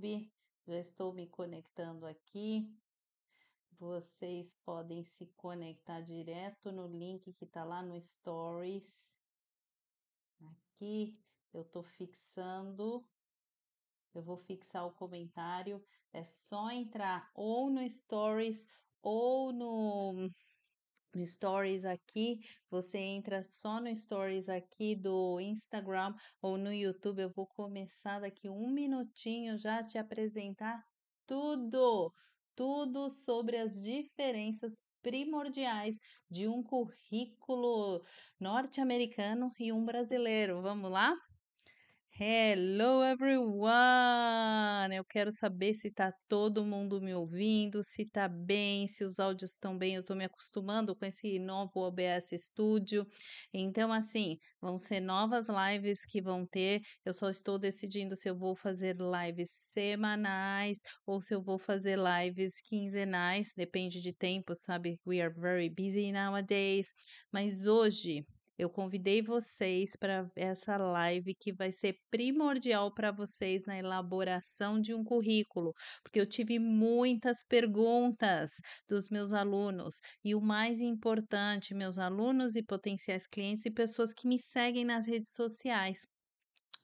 YouTube. Já estou me conectando aqui. Vocês podem se conectar direto no link que está lá no Stories. Aqui eu estou fixando. Eu vou fixar o comentário. É só entrar ou no Stories ou no Stories aqui, você entra só no Stories aqui do Instagram ou no YouTube. Eu vou começar daqui um minutinho já a te apresentar tudo, tudo sobre as diferenças primordiais de um currículo norte-americano e um brasileiro. Vamos lá? Hello everyone! Eu quero saber se tá todo mundo me ouvindo, se tá bem, se os áudios estão bem. Eu tô me acostumando com esse novo OBS Studio. Então, assim, vão ser novas lives que vão ter. Eu só estou decidindo se eu vou fazer lives semanais ou se eu vou fazer lives quinzenais. Depende de tempo, sabe? We are very busy nowadays. Mas hoje eu convidei vocês para essa live que vai ser primordial para vocês na elaboração de um currículo, porque eu tive muitas perguntas dos meus alunos e o mais importante, meus alunos e potenciais clientes e pessoas que me seguem nas redes sociais.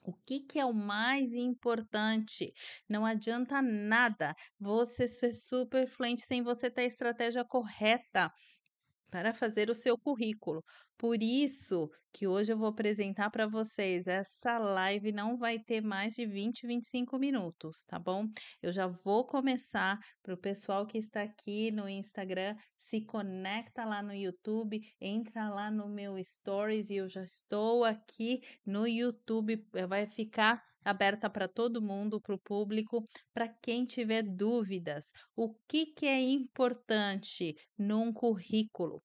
O que que é o mais importante? Não adianta nada você ser super fluente sem você ter a estratégia correta para fazer o seu currículo. Por isso que hoje eu vou apresentar para vocês. Essa live não vai ter mais de 25 minutos, tá bom? Eu já vou começar para o pessoal que está aqui no Instagram, se conecta lá no YouTube, entra lá no meu Stories e eu já estou aqui no YouTube. Vai ficar aberta para todo mundo, para o público, para quem tiver dúvidas. O que que é importante num currículo?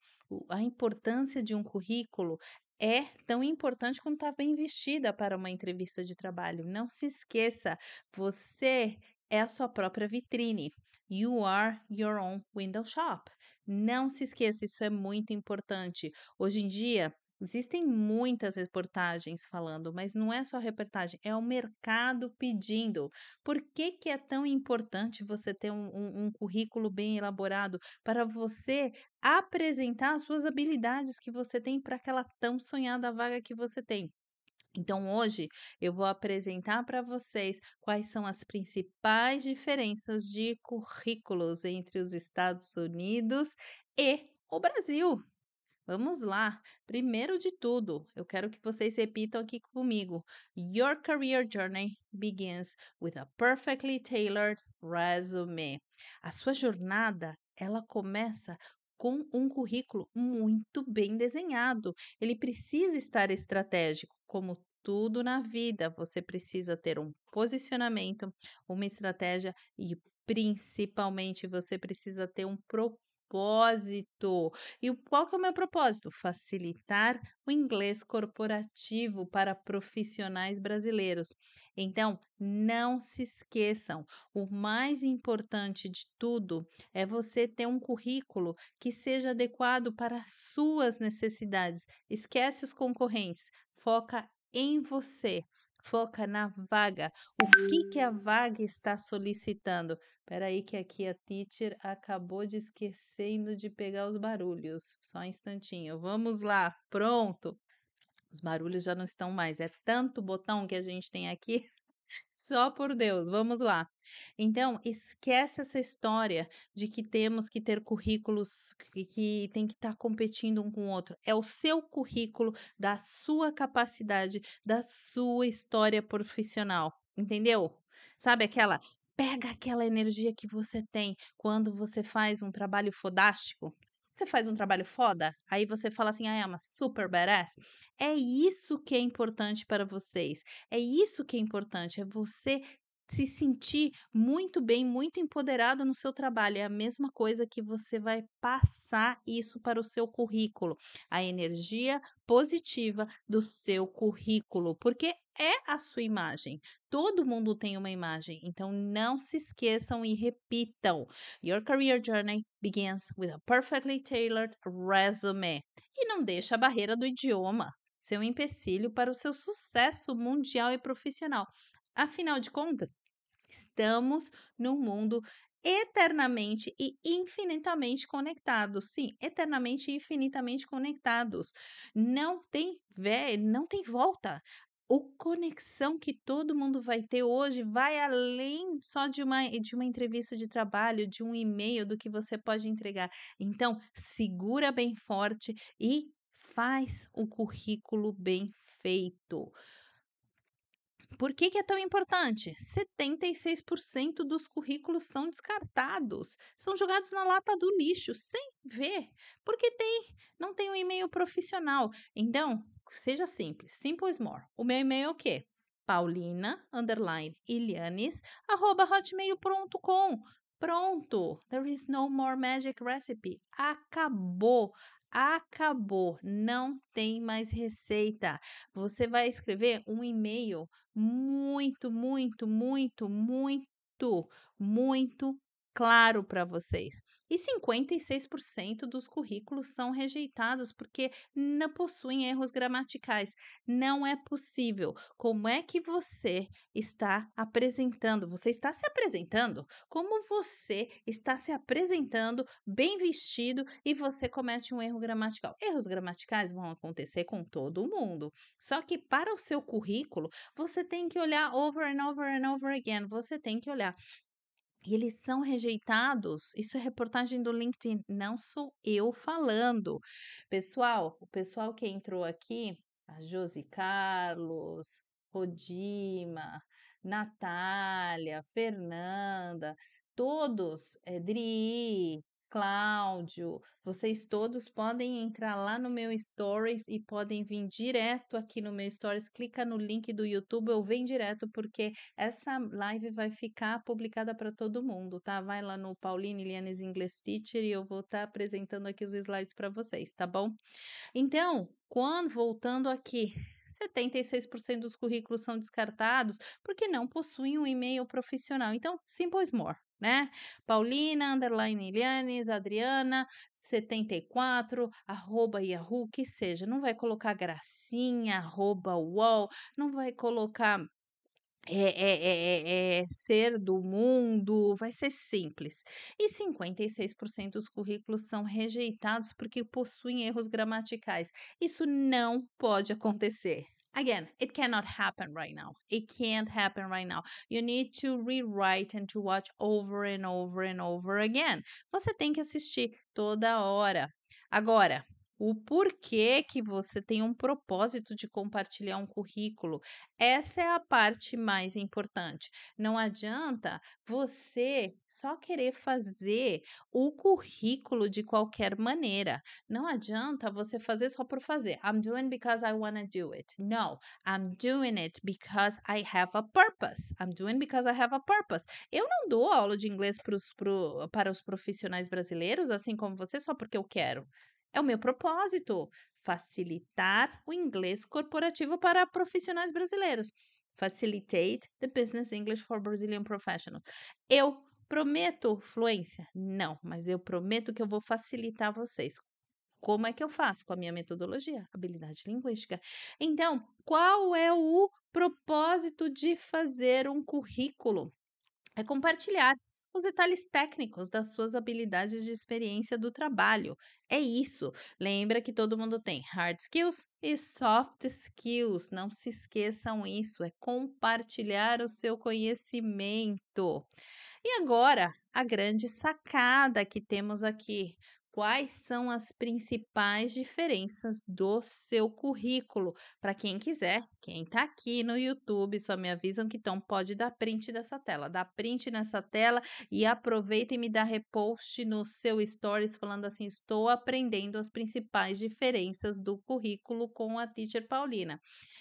A importância de um currículo é tão importante quanto estar bem vestida para uma entrevista de trabalho. Não se esqueça, você é a sua própria vitrine. You are your own window shop. Não se esqueça, isso é muito importante. Hoje em dia, existem muitas reportagens falando, mas não é só reportagem, é o mercado pedindo. Por que que é tão importante você ter um currículo bem elaborado para você apresentar as suas habilidades que você tem para aquela tão sonhada vaga que você tem? Então, hoje eu vou apresentar para vocês quais são as principais diferenças de currículos entre os Estados Unidos e o Brasil. Vamos lá. Primeiro de tudo, eu quero que vocês repitam aqui comigo. Your career journey begins with a perfectly tailored resume. A sua jornada, ela começa com um currículo muito bem desenhado. Ele precisa estar estratégico, como tudo na vida. Você precisa ter um posicionamento, uma estratégia e principalmente você precisa ter um propósito. Qual que é o meu propósito? Facilitar o inglês corporativo para profissionais brasileiros. Então, não se esqueçam, o mais importante de tudo é você ter um currículo que seja adequado para as suas necessidades. Esquece os concorrentes, foca em você. Foca na vaga. O que que a vaga está solicitando? Espera aí que aqui a teacher acabou de esquecendo de pegar os barulhos. Só um instantinho. Vamos lá. Pronto. Os barulhos já não estão mais. É tanto botão que a gente tem aqui. Só por Deus, vamos lá. Então, esquece essa história de que temos que ter currículos que tem que estar competindo um com o outro. É o seu currículo, da sua capacidade, da sua história profissional, entendeu? Sabe aquela, pega aquela energia que você tem quando você faz um trabalho fodástico. Você faz um trabalho foda, aí você fala assim, ah, é uma super badass. É isso que é importante para vocês. É isso que é importante, é você se sentir muito bem, muito empoderado no seu trabalho. É a mesma coisa que você vai passar isso para o seu currículo, a energia positiva do seu currículo, porque é a sua imagem. Todo mundo tem uma imagem, então não se esqueçam e repitam. Your career journey begins with a perfectly tailored resume. E não deixa a barreira do idioma ser um empecilho para o seu sucesso mundial e profissional. Afinal de contas, Estamos num mundo eternamente e infinitamente conectados. Sim, eternamente e infinitamente conectados. Não tem volta. O conexão que todo mundo vai ter hoje vai além só de uma entrevista de trabalho, de um e-mail, do que você pode entregar. Então, segura bem forte e faz o currículo bem feito. Por que que é tão importante? 76% dos currículos são descartados, são jogados na lata do lixo sem ver, porque não tem um e-mail profissional. Então, seja simples, simple is more. O meu e-mail é o quê? paulina_ilianes@hotmail.com. Pronto, there is no more magic recipe. Acabou, acabou, não tem mais receita. Você vai escrever um e-mail muito, muito, muito, muito, muito claro para vocês. E 56% dos currículos são rejeitados porque não possuem erros gramaticais. Não é possível. Como é que você está apresentando? Você está se apresentando? Como você está se apresentando bem vestido e você comete um erro gramatical? Erros gramaticais vão acontecer com todo mundo. Só que para o seu currículo, você tem que olhar over and over and over again. Você tem que olhar. E eles são rejeitados. Isso é reportagem do LinkedIn, não sou eu falando. Pessoal, o pessoal que entrou aqui, a Josi Carlos, Rodima, Natália, Fernanda, todos, Dri, Cláudio, vocês todos podem entrar lá no meu Stories e podem vir direto aqui no meu Stories, clica no link do YouTube ou vem direto, porque essa live vai ficar publicada para todo mundo, tá? Vai lá no Pauline Lianes English Teacher e eu vou estar apresentando aqui os slides para vocês, tá bom? Então, voltando aqui, 76% dos currículos são descartados porque não possuem um e-mail profissional. Então, simple as more, né? Paulina, underline Ilianes, Adriana, 74, @yahoo, que seja. Não vai colocar gracinha, @uol, não vai colocar ser do mundo, vai ser simples. E 56% dos currículos são rejeitados porque possuem erros gramaticais. Isso não pode acontecer. Again, it cannot happen right now. It can't happen right now. You need to rewrite and to watch over and over and over again. Você tem que assistir toda hora. Agora, o porquê que você tem um propósito de compartilhar um currículo, essa é a parte mais importante. Não adianta você só querer fazer o currículo de qualquer maneira. Não adianta você fazer só por fazer. I'm doing because I want to do it. No, I'm doing it because I have a purpose. I'm doing because I have a purpose. Eu não dou aula de inglês para os profissionais brasileiros, assim como você, só porque eu quero. É o meu propósito. Facilitar o inglês corporativo para profissionais brasileiros. Facilitate the business English for Brazilian professionals. Eu prometo fluência? Não, mas eu prometo que eu vou facilitar vocês. Como é que eu faço? Com a minha metodologia, habilidade linguística. Então, qual é o propósito de fazer um currículo? É compartilhar os detalhes técnicos das suas habilidades de experiência do trabalho. É isso. Lembra que todo mundo tem hard skills e soft skills. Não se esqueçam isso. É compartilhar o seu conhecimento. E agora, a grande sacada que temos aqui. Quais são as principais diferenças do seu currículo? Para quem quiser, quem está aqui no YouTube, só me avisam que então pode dar print dessa tela. Dá print nessa tela e aproveita e me dá repost no seu Stories falando assim: estou aprendendo as principais diferenças do currículo com a Teacher Paulina.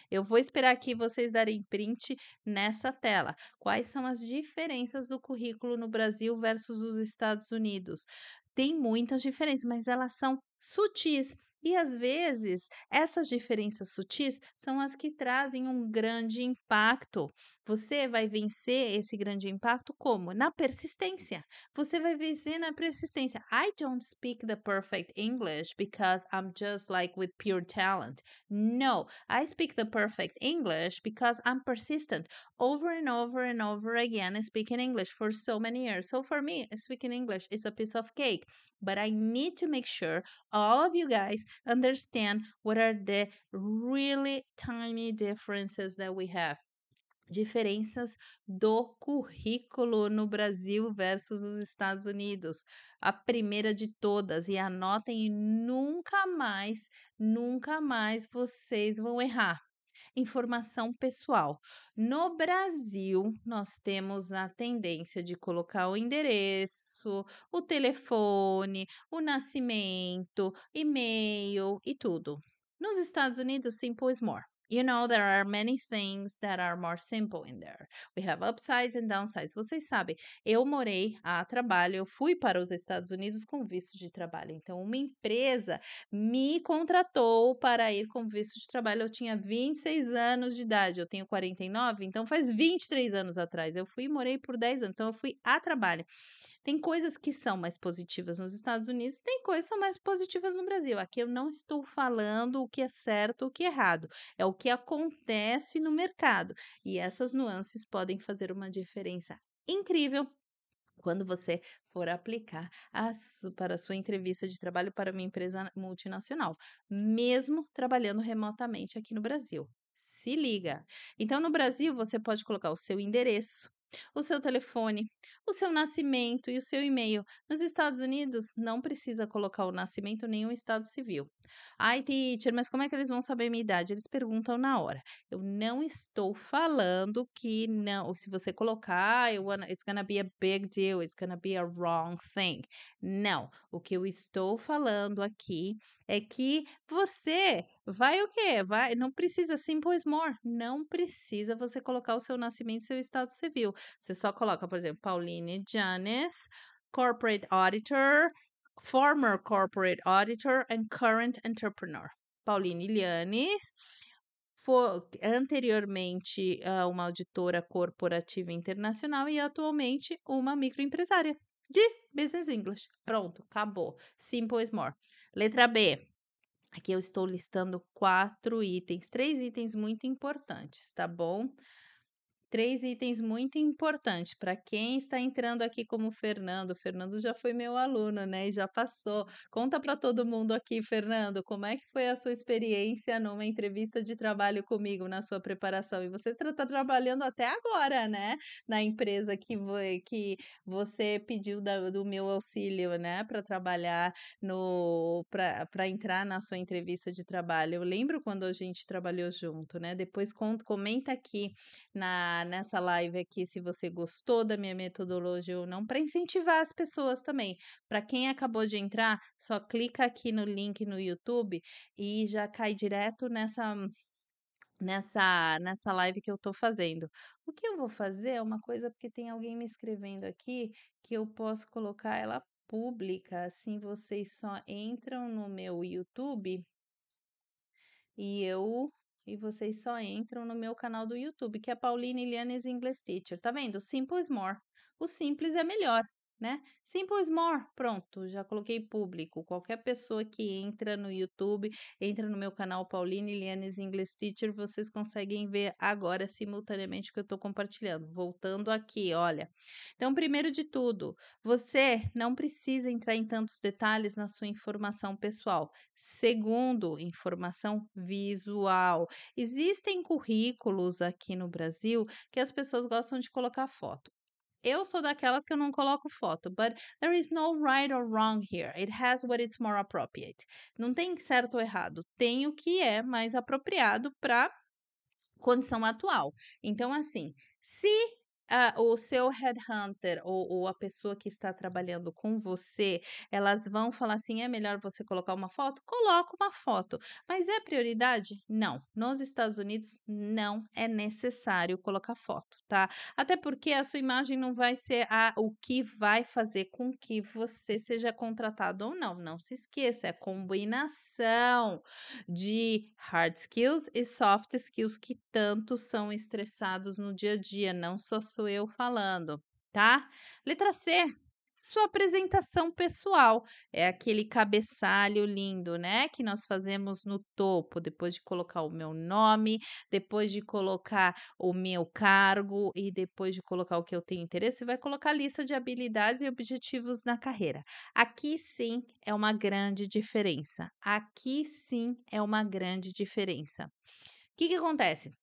Eu vou esperar aqui vocês darem print nessa tela. Quais são as diferenças do currículo no Brasil versus os Estados Unidos? Tem muitas diferenças, mas elas são sutis. E às vezes, essas diferenças sutis são as que trazem um grande impacto. Você vai vencer esse grande impacto como? Na persistência. Você vai vencer na persistência. I don't speak the perfect English because I'm just like with pure talent. No, I speak the perfect English because I'm persistent over and over and over again speaking English for so many years. So for me, speaking English is a piece of cake, but I need to make sure all of you guys understand what are the really tiny differences that we have. Diferenças do currículo no Brasil versus os Estados Unidos. A primeira de todas, e anotem, e nunca mais vocês vão errar. Informação pessoal. No Brasil, nós temos a tendência de colocar o endereço, o telefone, o nascimento, e-mail e tudo. Nos Estados Unidos, simple is more. You know, there are many things that are more simple in there. We have upsides and downsides. Vocês sabem, eu morei a trabalho, eu fui para os Estados Unidos com visto de trabalho. Então, uma empresa me contratou para ir com visto de trabalho. Eu tinha 26 anos de idade, eu tenho 49, então faz 23 anos atrás. Eu fui e morei por 10 anos, então eu fui a trabalho. Tem coisas que são mais positivas nos Estados Unidos, tem coisas que são mais positivas no Brasil. Aqui eu não estou falando o que é certo ou o que é errado, é o que acontece no mercado. E essas nuances podem fazer uma diferença incrível quando você for aplicar para a sua entrevista de trabalho para uma empresa multinacional, mesmo trabalhando remotamente aqui no Brasil. Se liga! Então, no Brasil, você pode colocar o seu endereço, o seu telefone, o seu nascimento e o seu e-mail. Nos Estados Unidos, não precisa colocar o nascimento nem o estado civil. Ai, teacher, mas como é que eles vão saber a minha idade? Eles perguntam na hora. Eu não estou falando que não, se você colocar, it's gonna be a big deal, it's gonna be a wrong thing. Não, o que eu estou falando aqui é que você vai o quê? Vai, não precisa, simple as more, não precisa você colocar o seu nascimento e seu estado civil. Você só coloca, por exemplo, Pauline Janes, corporate auditor, former corporate auditor and current entrepreneur. Pauline Lianes, foi anteriormente uma auditora corporativa internacional e atualmente uma microempresária de Business English. Pronto, acabou. Simple as more. Letra B. Aqui eu estou listando 4 itens, 3 itens muito importantes, tá bom? 3 itens muito importantes para quem está entrando aqui como Fernando. O Fernando já foi meu aluno, né? E já passou. Conta para todo mundo aqui, Fernando, como é que foi a sua experiência numa entrevista de trabalho comigo na sua preparação? E você está trabalhando até agora, né? Na empresa que você pediu do meu auxílio, né? Para trabalhar no para entrar na sua entrevista de trabalho. Eu lembro quando a gente trabalhou junto, né? Depois comenta aqui nessa live aqui se você gostou da minha metodologia ou não, para incentivar as pessoas também. Para quem acabou de entrar, só clica aqui no link no YouTube e já cai direto nessa live que eu tô fazendo. O que eu vou fazer é uma coisa, porque tem alguém me escrevendo aqui, que eu posso colocar ela pública, assim vocês só entram no meu YouTube e eu e vocês só entram no meu canal do YouTube, que é Pauline Lianes English Teacher. Tá vendo? Simple is more. O simples é melhor, né? Simple is more. Pronto, já coloquei público. Qualquer pessoa que entra no YouTube, entra no meu canal Pauline Lianes English Teacher, vocês conseguem ver agora simultaneamente o que eu estou compartilhando. Voltando aqui, olha. Então, primeiro de tudo, você não precisa entrar em tantos detalhes na sua informação pessoal. Segundo, informação visual. Existem currículos aqui no Brasil que as pessoas gostam de colocar foto. Eu sou daquelas que eu não coloco foto, but there is no right or wrong here. It has what is more appropriate. Não tem certo ou errado, tem o que é mais apropriado para condição atual. Então, assim, se o seu headhunter ou a pessoa que está trabalhando com você, elas vão falar assim: "É melhor você colocar uma foto?", coloca uma foto, mas é prioridade? Não, nos Estados Unidos não é necessário colocar foto, tá. Até porque a sua imagem não vai ser o que vai fazer com que você seja contratado ou não, não se esqueça, é combinação de hard skills e soft skills que tanto são estressados no dia a dia, não sou eu falando, tá? Letra C, sua apresentação pessoal. É aquele cabeçalho lindo, né? Que nós fazemos no topo, depois de colocar o meu nome, depois de colocar o meu cargo e depois de colocar o que eu tenho interesse, você vai colocar a lista de habilidades e objetivos na carreira. Aqui sim é uma grande diferença. Aqui sim é uma grande diferença. O que que acontece?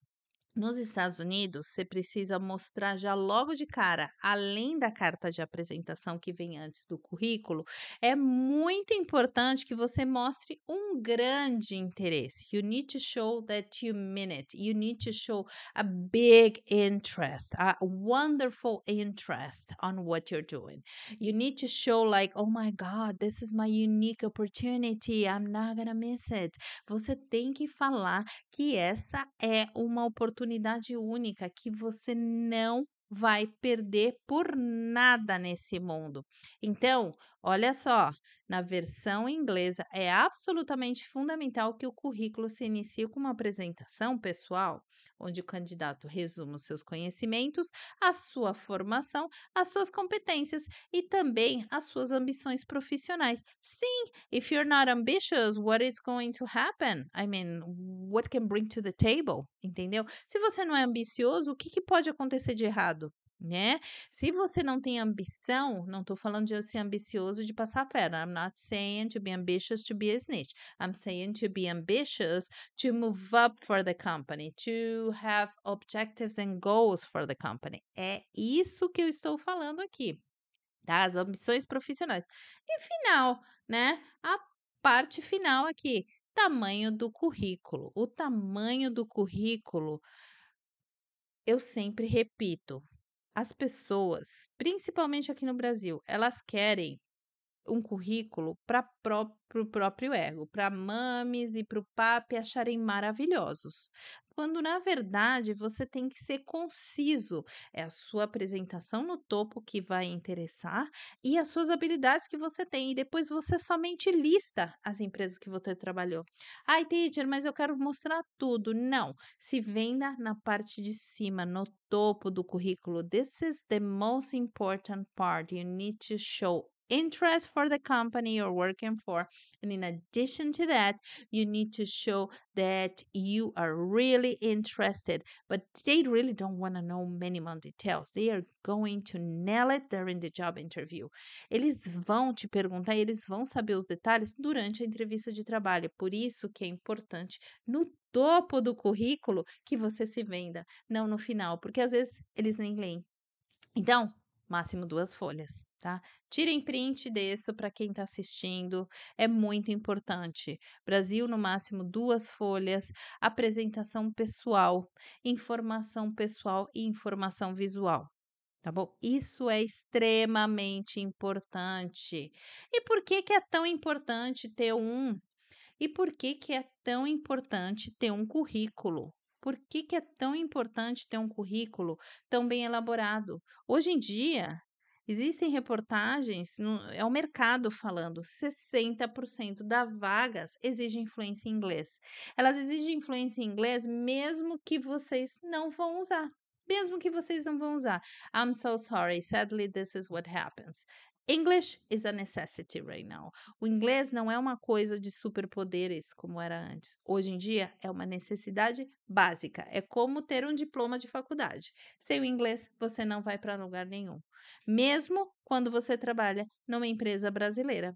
Nos Estados Unidos, você precisa mostrar já logo de cara, além da carta de apresentação que vem antes do currículo, é muito importante que você mostre um grande interesse. You need to show that you mean it. You need to show a big interest, a wonderful interest on what you're doing. You need to show like, oh my God, this is my unique opportunity. I'm not gonna miss it. Você tem que falar que essa é uma oportunidade única que você não vai perder por nada nesse mundo. Então, olha só, na versão inglesa é absolutamente fundamental que o currículo se inicie com uma apresentação pessoal, onde o candidato resuma os seus conhecimentos, a sua formação, as suas competências e também as suas ambições profissionais. Sim, if you're not ambitious, what is going to happen? I mean, what can bring to the table? Entendeu? Se você não é ambicioso, o que que pode acontecer de errado? Né? Se você não tem ambição, não estou falando de ser ambicioso de passar a perna. I'm not saying to be ambitious to be a snitch. I'm saying to be ambitious to move up for the company, to have objectives and goals for the company. É isso que eu estou falando aqui, tá? As ambições profissionais. E final, né? A parte final aqui, tamanho do currículo. O tamanho do currículo, eu sempre repito, as pessoas, principalmente aqui no Brasil, elas querem um currículo para o próprio ego, para mames e para o papi acharem maravilhosos. Quando na verdade você tem que ser conciso, é a sua apresentação no topo que vai interessar e as suas habilidades que você tem, e depois você somente lista as empresas que você trabalhou. Ai, teacher, mas eu quero mostrar tudo. Não, se venda na parte de cima, no topo do currículo. This is the most important part. You need to show interest for the company you're working for. And in addition to that, you need to show that you are really interested, but they really don't want to know minimum details. They are going to nail it during the job interview. Eles vão te perguntar e eles vão saber os detalhes durante a entrevista de trabalho. Por isso que é importante no topo do currículo que você se venda, não no final, porque às vezes eles nem leem. Então, máximo 2 folhas, tá? Tirem print disso para quem está assistindo, é muito importante. Brasil, no máximo 2 folhas, apresentação pessoal, informação pessoal e informação visual, tá bom? Isso é extremamente importante. E por que que é tão importante ter e por que que é tão importante ter um currículo? Por que que é tão importante ter um currículo tão bem elaborado? Hoje em dia, existem reportagens, é o mercado falando, 60% das vagas exigem influência em inglês. Elas exigem influência em inglês mesmo que vocês não vão usar. Mesmo que vocês não vão usar. I'm so sorry, sadly this is what happens. English is a necessity right now. O inglês não é uma coisa de superpoderes como era antes. Hoje em dia é uma necessidade básica. É como ter um diploma de faculdade. Sem o inglês, você não vai para lugar nenhum. Mesmo quando você trabalha numa empresa brasileira.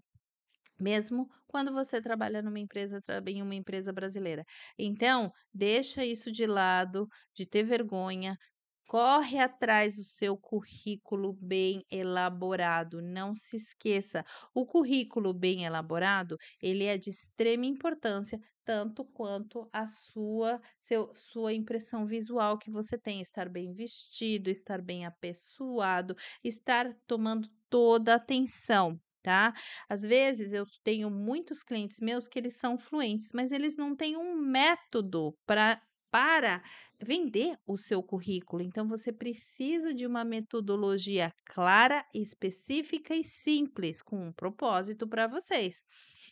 Mesmo quando você trabalha em uma empresa brasileira. Então, deixa isso de lado, de ter vergonha. Corre atrás do seu currículo bem elaborado, não se esqueça, o currículo bem elaborado, ele é de extrema importância, tanto quanto a sua impressão visual que você tem, estar bem vestido, estar bem apessoado, estar tomando toda a atenção, tá? Às vezes eu tenho muitos clientes meus que eles são fluentes, mas eles não têm um método para vender o seu currículo. Então, você precisa de uma metodologia clara, específica e simples, com um propósito para vocês.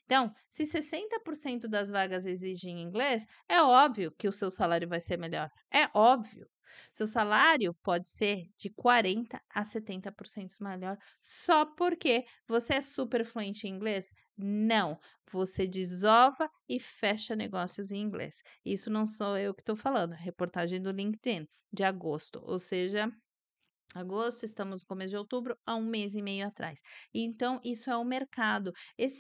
Então, se 60% das vagas exigem inglês, é óbvio que o seu salário vai ser melhor. É óbvio. Seu salário pode ser de 40 a 70% melhor só porque você é super fluente em inglês? Não. Você desova e fecha negócios em inglês. Isso não sou eu que estou falando, é reportagem do LinkedIn de agosto, ou seja, agosto, estamos no começo de outubro, há um mês e meio atrás. Então, isso é o mercado. This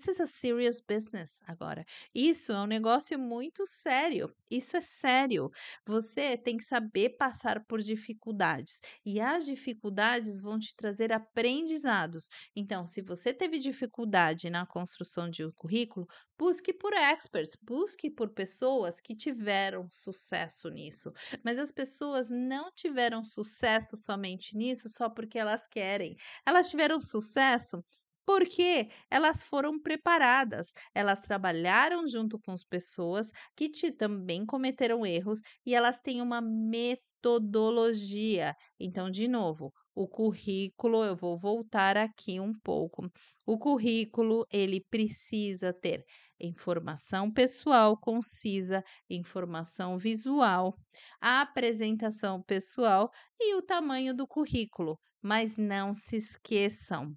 is a serious business agora. Isso é um negócio muito sério. Isso é sério. Você tem que saber passar por dificuldades. E as dificuldades vão te trazer aprendizados. Então, se você teve dificuldade na construção de um currículo, busque por experts, busque por pessoas que tiveram sucesso nisso. Mas as pessoas não tiveram sucesso somente nisso só porque elas querem. Elas tiveram sucesso porque elas foram preparadas. Elas trabalharam junto com as pessoas que também cometeram erros e elas têm uma metodologia. Então, de novo, o currículo, eu vou voltar aqui um pouco. O currículo, ele precisa ter informação pessoal concisa, informação visual, a apresentação pessoal e o tamanho do currículo. Mas não se esqueçam,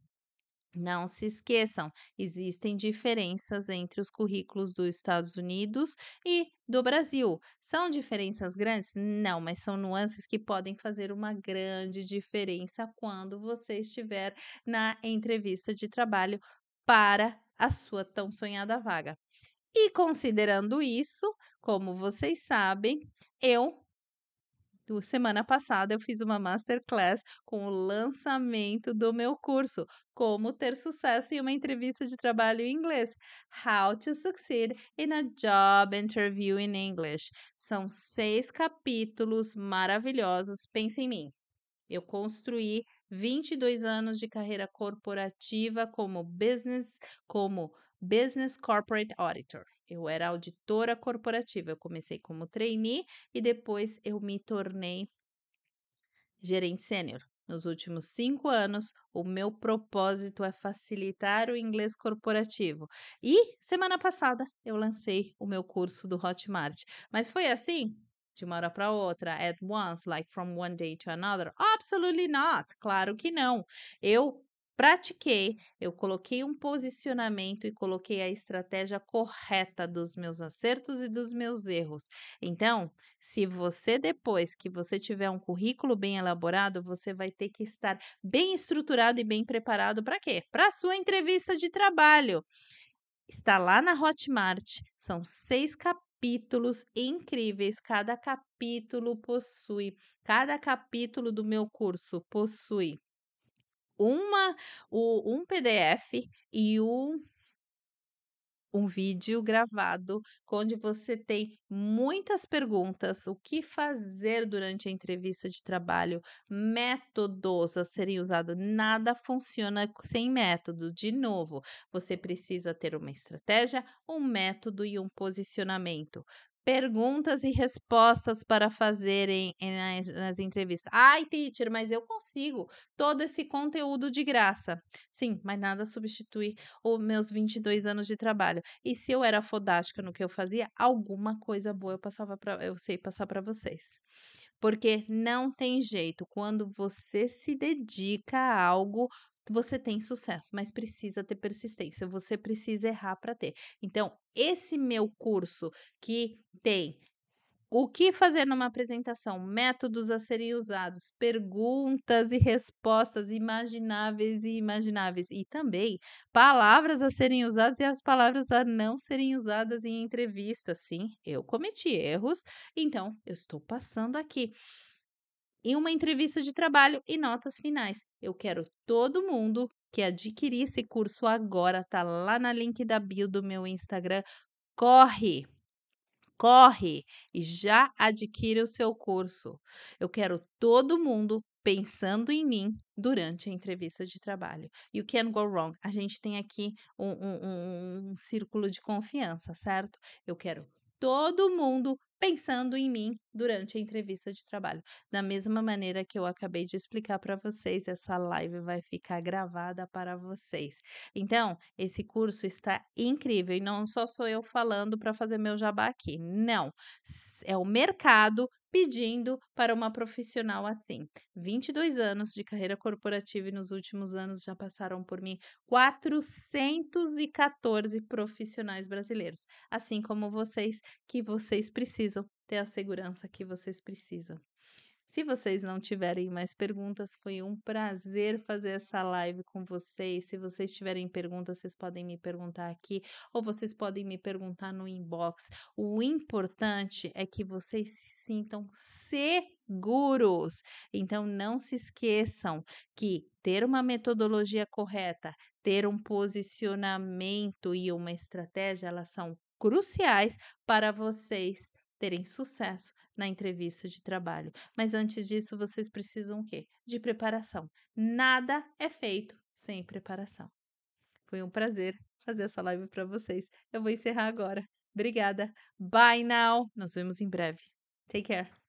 existem diferenças entre os currículos dos Estados Unidos e do Brasil. São diferenças grandes? Não, mas são nuances que podem fazer uma grande diferença quando você estiver na entrevista de trabalho para a sua tão sonhada vaga. E considerando isso, como vocês sabem, semana passada eu fiz uma masterclass com o lançamento do meu curso, Como ter sucesso em uma entrevista de trabalho em inglês, How to Succeed in a Job Interview in English. São 6 capítulos maravilhosos. Pense em mim. Eu construí 22 anos de carreira corporativa como business corporate auditor. Eu era auditora corporativa. Eu comecei como trainee e depois eu me tornei gerente sênior. Nos últimos 5 anos, o meu propósito é facilitar o inglês corporativo. E semana passada eu lancei o meu curso do Hotmart. Mas foi assim? De uma hora para outra, at once, like from one day to another? Absolutely not. Claro que não. Eu pratiquei, eu coloquei um posicionamento e coloquei a estratégia correta dos meus acertos e dos meus erros. Então, se você depois que você tiver um currículo bem elaborado, você vai ter que estar bem estruturado e bem preparado para quê? Para a sua entrevista de trabalho. Está lá na Hotmart, são 6 capítulos incríveis, cada capítulo do meu curso possui uma um PDF e um vídeo gravado, onde você tem muitas perguntas, o que fazer durante a entrevista de trabalho, métodos a serem usados. Nada funciona sem método. De novo, você precisa ter uma estratégia, um método e um posicionamento. Perguntas e respostas para fazerem nas entrevistas. Ai, teacher, mas eu consigo todo esse conteúdo de graça. Sim, mas nada substitui os meus 22 anos de trabalho. E se eu era fodástica no que eu fazia, alguma coisa boa eu sei passar para vocês. Porque não tem jeito, quando você se dedica a algo, você tem sucesso, mas precisa ter persistência, você precisa errar para ter. Então, esse meu curso que tem o que fazer numa apresentação? Métodos a serem usados, perguntas e respostas imagináveis e imagináveis, e também palavras a serem usadas e as palavras a não serem usadas em entrevistas. Sim, eu cometi erros, então eu estou passando aqui. em uma entrevista de trabalho e notas finais. Eu quero todo mundo que adquirir esse curso agora, tá lá na link da bio do meu Instagram. Corre! Corre e já adquire o seu curso. Eu quero todo mundo pensando em mim durante a entrevista de trabalho. You can go wrong. A gente tem aqui um círculo de confiança, certo? Eu quero todo mundo pensando em mim durante a entrevista de trabalho. Da mesma maneira que eu acabei de explicar para vocês, essa live vai ficar gravada para vocês. Então, esse curso está incrível e não só sou eu falando para fazer meu jabá aqui, não. É o mercado pedindo para uma profissional assim. 22 anos de carreira corporativa e nos últimos anos já passaram por mim 414 profissionais brasileiros, assim como vocês, que vocês precisam ter a segurança que vocês precisam. Se vocês não tiverem mais perguntas, foi um prazer fazer essa live com vocês. Se vocês tiverem perguntas, vocês podem me perguntar aqui ou vocês podem me perguntar no inbox. O importante é que vocês se sintam seguros. Então, não se esqueçam que ter uma metodologia correta, ter um posicionamento e uma estratégia, elas são cruciais para vocês terem sucesso na entrevista de trabalho. Mas antes disso, vocês precisam o quê? De preparação. Nada é feito sem preparação. Foi um prazer fazer essa live para vocês. Eu vou encerrar agora. Obrigada. Bye now. Nos vemos em breve. Take care.